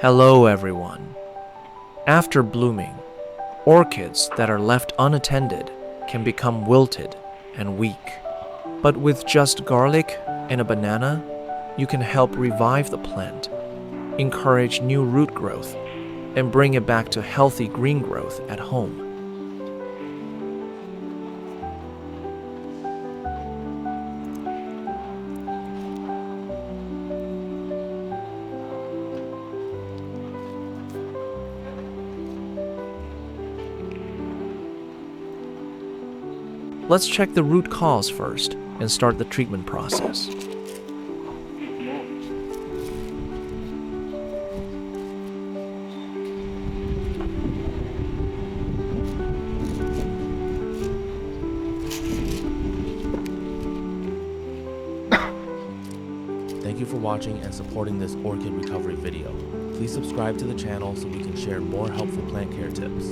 Hello everyone. After blooming, orchids that are left unattended can become wilted and weak. But with just garlic and a banana, you can help revive the plant, encourage new root growth, and bring it back to healthy green growth at home. Let's check the root cause first and start the treatment process. Thank you for watching and supporting this orchid recovery video. Please subscribe to the channel so we can share more helpful plant care tips.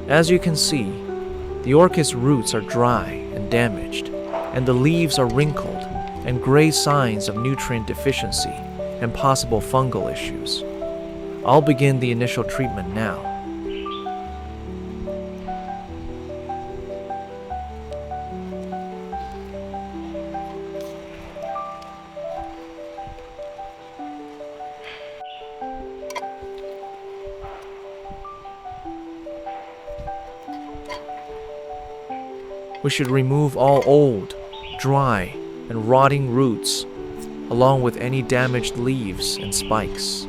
As you can see, the orchid's roots are dry and damaged, and the leaves are wrinkled and gray signs of nutrient deficiency and possible fungal issues. I'll begin the initial treatment now. We should remove all old, dry, and rotting roots, along with any damaged leaves and spikes.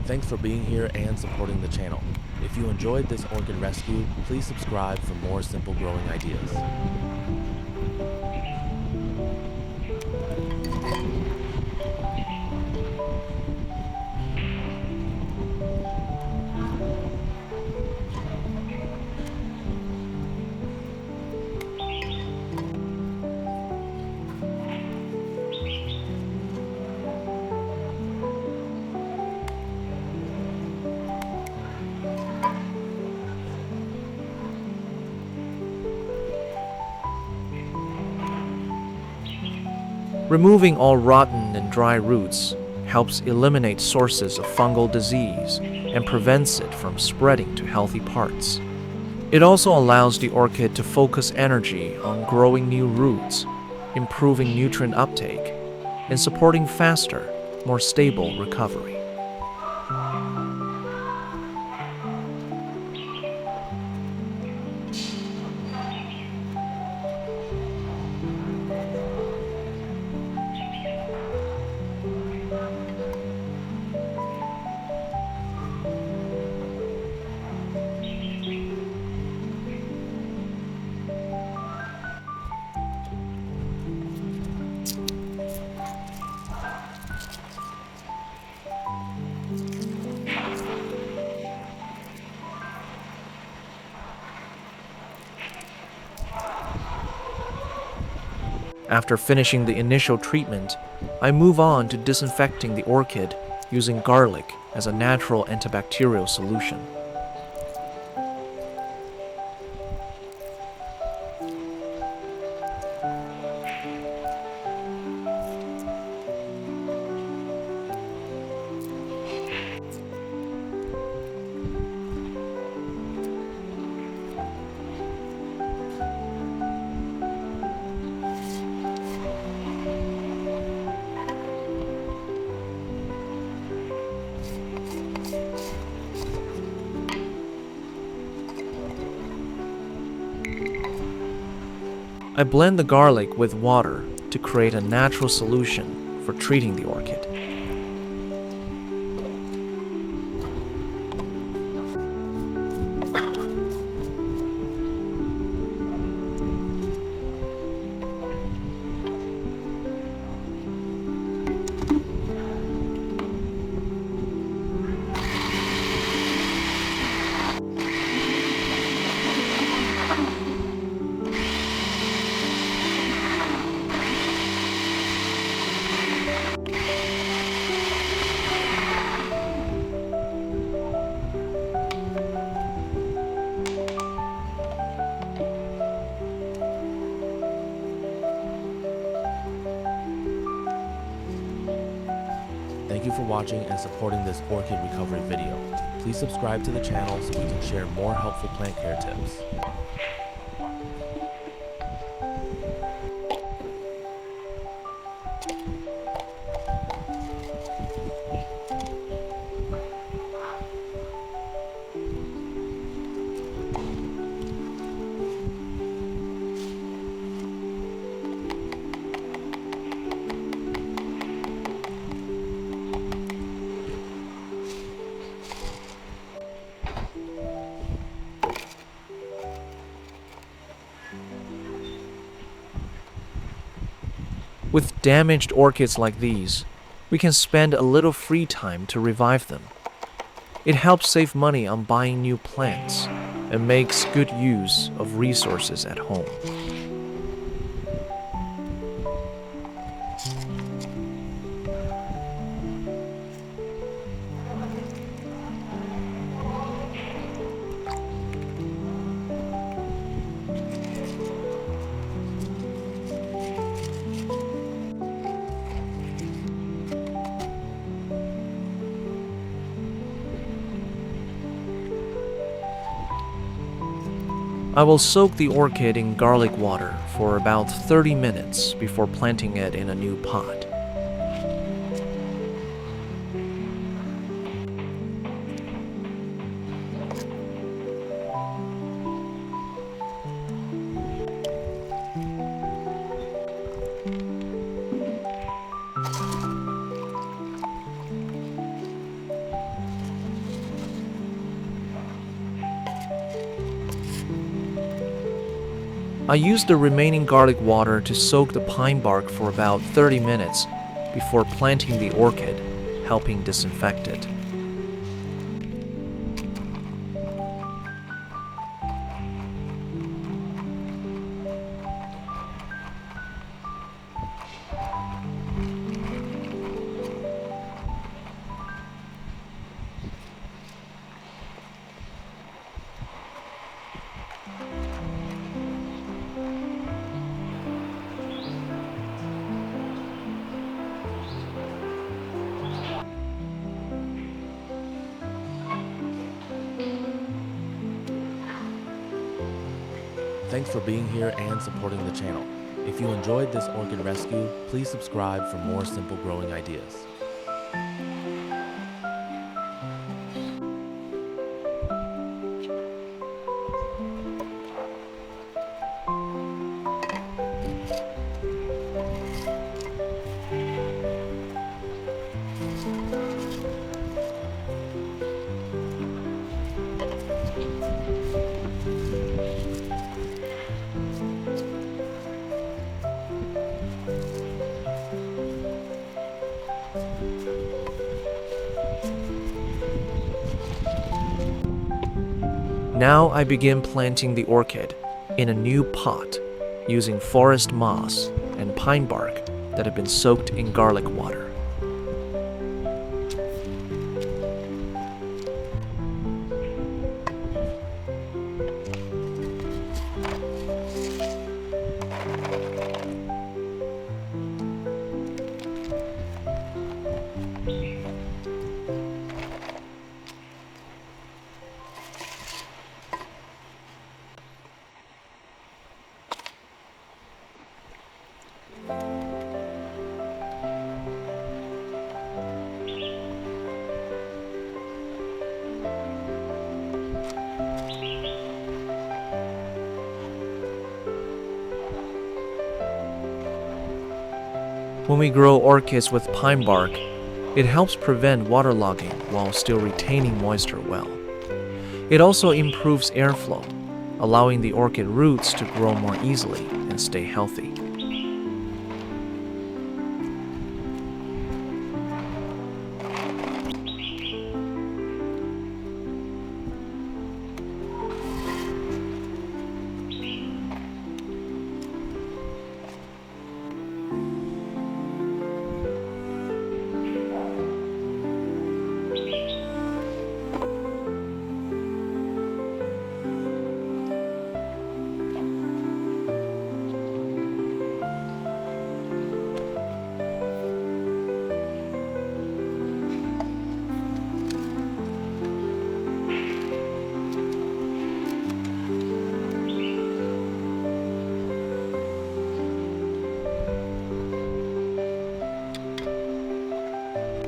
Thanks for being here and supporting the channel. If you enjoyed this orchid rescue, please subscribe for more simple growing ideas. Removing all rotten and dry roots helps eliminate sources of fungal disease and prevents it from spreading to healthy parts. It also allows the orchid to focus energy on growing new roots, improving nutrient uptake, and supporting faster, more stable recovery. After finishing the initial treatment, I move on to disinfecting the orchid using garlic as a natural antibacterial solution. I blend the garlic with water to create a natural solution for treating the orchid. Thank you for watching and supporting this orchid recovery video. Please subscribe to the channel so we can share more helpful plant care tips. With damaged orchids like these, we can spend a little free time to revive them. It helps save money on buying new plants and makes good use of resources at home. I will soak the orchid in garlic water for about 30 minutes before planting it in a new pot. I use the remaining garlic water to soak the pine bark for about 30 minutes before planting the orchid, helping disinfect it. Thanks for being here and supporting the channel. If you enjoyed this orchid rescue, please subscribe for more simple growing ideas. Now I begin planting the orchid in a new pot using forest moss and pine bark that have been soaked in garlic water. When we grow orchids with pine bark, it helps prevent waterlogging while still retaining moisture well. It also improves airflow, allowing the orchid roots to grow more easily and stay healthy.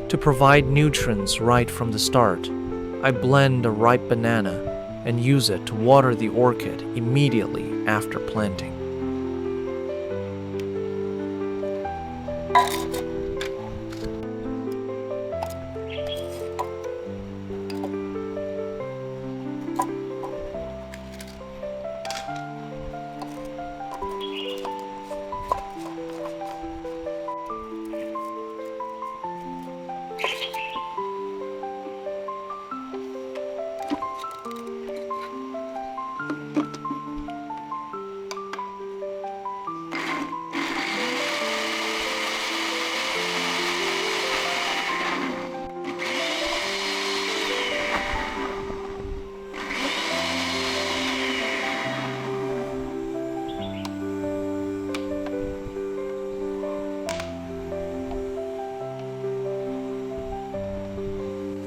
To provide nutrients right from the start, I blend a ripe banana and use it to water the orchid immediately after planting.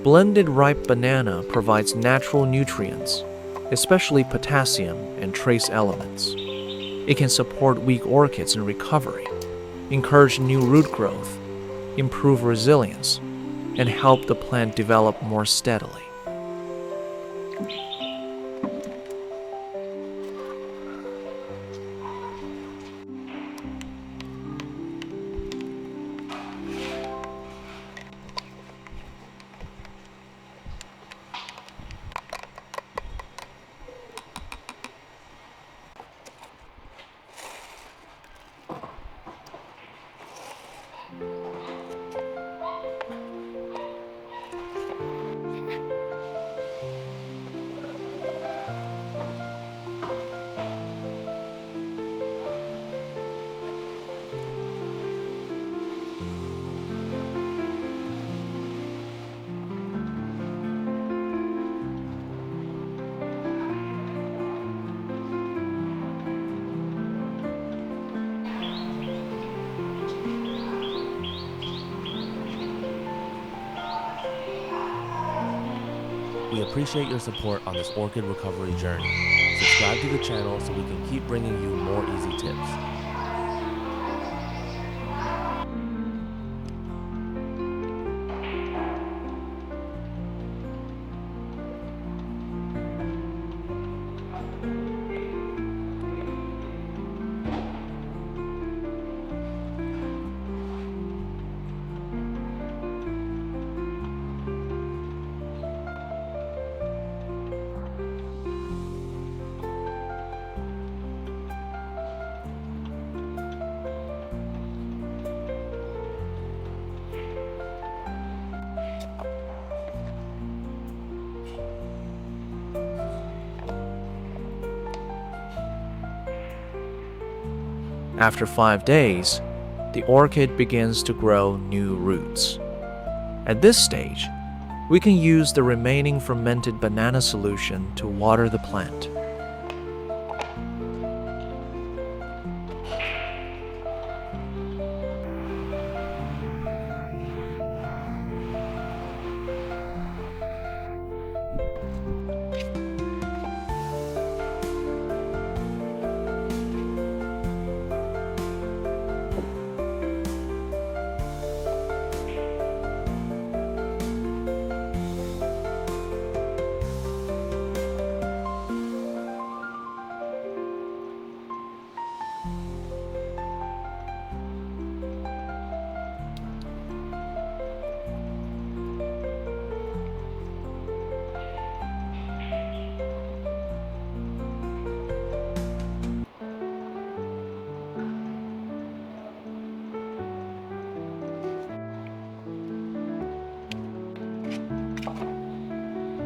Blended ripe banana provides natural nutrients, especially potassium and trace elements. It can support weak orchids in recovery, encourage new root growth, improve resilience, and help the plant develop more steadily. We appreciate your support on this orchid recovery journey. Subscribe to the channel so we can keep bringing you more easy tips. After 5 days, the orchid begins to grow new roots. At this stage, we can use the remaining fermented banana solution to water the plant.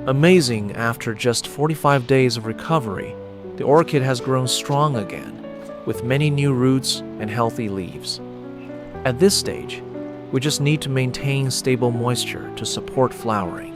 Amazing, after just 45 days of recovery, the orchid has grown strong again, with many new roots and healthy leaves. At this stage, we just need to maintain stable moisture to support flowering.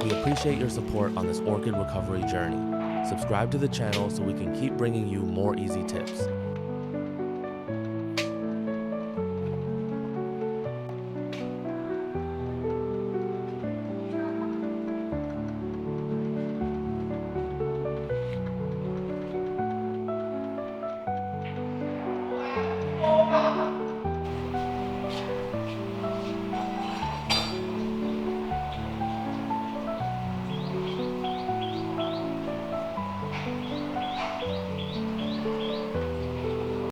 We appreciate your support on this orchid recovery journey. Subscribe to the channel so we can keep bringing you more easy tips.